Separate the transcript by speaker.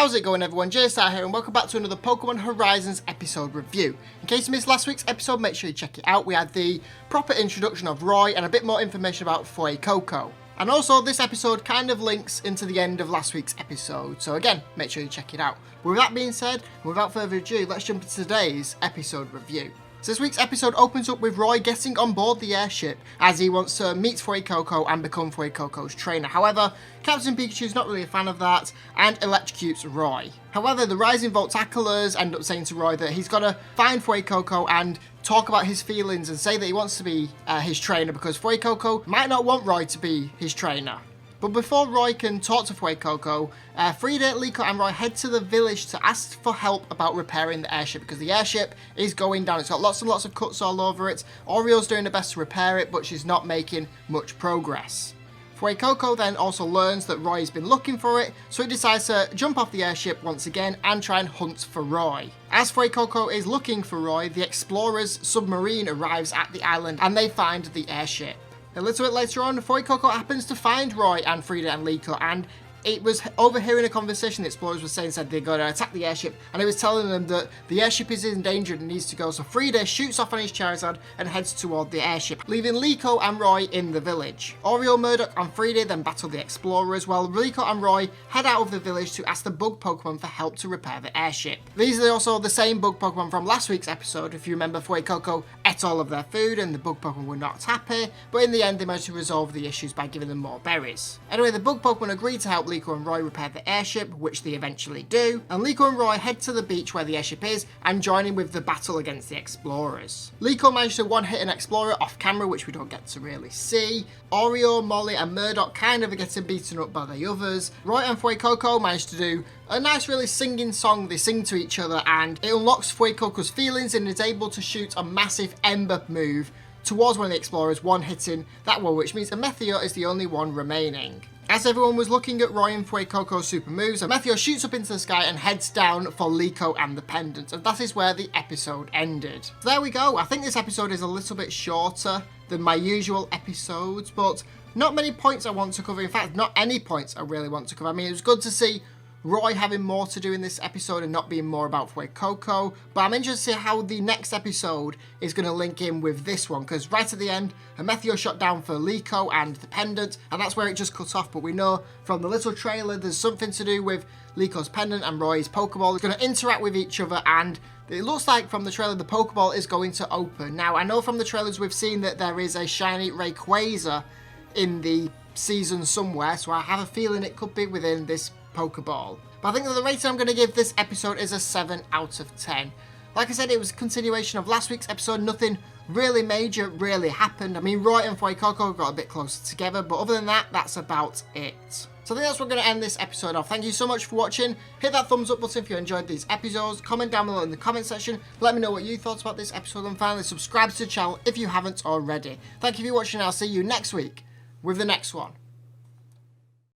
Speaker 1: How's it going everyone, JStar here and welcome back to another Pokémon Horizons episode review. In case you missed last week's episode, make sure you check it out. We had the proper introduction of Roy and a bit more information about Fuecoco. And also this episode kind of links into the end of last week's episode, so again, make sure you check it out. But with that being said, and without further ado, let's jump into today's episode review. So this week's episode opens up with Roy getting on board the airship as he wants to meet Fuecoco and become Fuecoco's trainer. However, Captain Pikachu's not really a fan of that and electrocutes Roy. However, the Rising Volt tacklers end up saying to Roy that he's got to find Fuecoco and talk about his feelings and say that he wants to be his trainer because Fuecoco might not want Roy to be his trainer. But before Roy can talk to Fuecoco, Frida, Liko and Roy head to the village to ask for help about repairing the airship because the airship is going down. It's got lots and lots of cuts all over it. Oriole's doing her best to repair it, but she's not making much progress. Fuecoco then also learns that Roy has been looking for it, so he decides to jump off the airship once again and try and hunt for Roy. As Fuecoco is looking for Roy, the explorer's submarine arrives at the island and they find the airship. A little bit later on, Fuecoco happens to find Roy and Frida and Liko, and it was overhearing a conversation the explorers were saying they're going to attack the airship, and he was telling them that the airship is endangered and needs to go. So Frida shoots off on his Charizard and heads toward the airship, leaving Liko and Roy in the village. Oriole, Murdoch and Frida then battle the explorers, while Liko and Roy head out of the village to ask the bug Pokemon for help to repair the airship. These are also the same bug Pokemon from last week's episode. If you remember, Fuecoco ate all of their food and the bug Pokemon were not happy, but in the end they managed to resolve the issues by giving them more berries. Anyway, the bug Pokemon agreed to help Liko and Roy repair the airship, which they eventually do, and Liko and Roy head to the beach where the airship is and join in with the battle against the explorers. Liko managed to one-hit an explorer off camera, which we don't get to really see. Oreo, Molly and Murdoch kind of are getting beaten up by the others. Roy and Fuecoco managed to do a nice really singing song. They sing to each other and it unlocks Fuecoco's feelings and is able to shoot a massive Ember move towards one of the explorers, one-hitting that one, which means Meteor is the only one remaining. As everyone was looking at Roy and Fuecoco's super moves, Meteor shoots up into the sky and heads down for Liko and the pendant, and that is where the episode ended. So there we go. I think this episode is a little bit shorter than my usual episodes, but not many points I want to cover. In fact, not any points I really want to cover. I mean, it was good to see Roy having more to do in this episode and not being more about Fuecoco, but I'm interested to see how the next episode is going to link in with this one, because right at the end, a Meteor shot down for Liko and the pendant, and that's where it just cut off, but we know from the little trailer there's something to do with Liko's pendant and Roy's Pokeball. It's going to interact with each other, and it looks like from the trailer the Pokeball is going to open. Now, I know from the trailers we've seen that there is a shiny Rayquaza in the season somewhere, so I have a feeling it could be within this Pokeball. But I think that the rating I'm going to give this episode is a 7 out of 10. Like I said, it was a continuation of last week's episode. Nothing really major really happened. I mean, Roy and Fuecoco got a bit closer together, but other than that, that's about it. So I think that's what we're going to end this episode off. Thank you so much for watching. Hit that thumbs up button if you enjoyed these episodes. Comment down below in the comment section. Let me know what you thought about this episode. And finally, subscribe to the channel if you haven't already. Thank you for watching. I'll see you next week with the next one.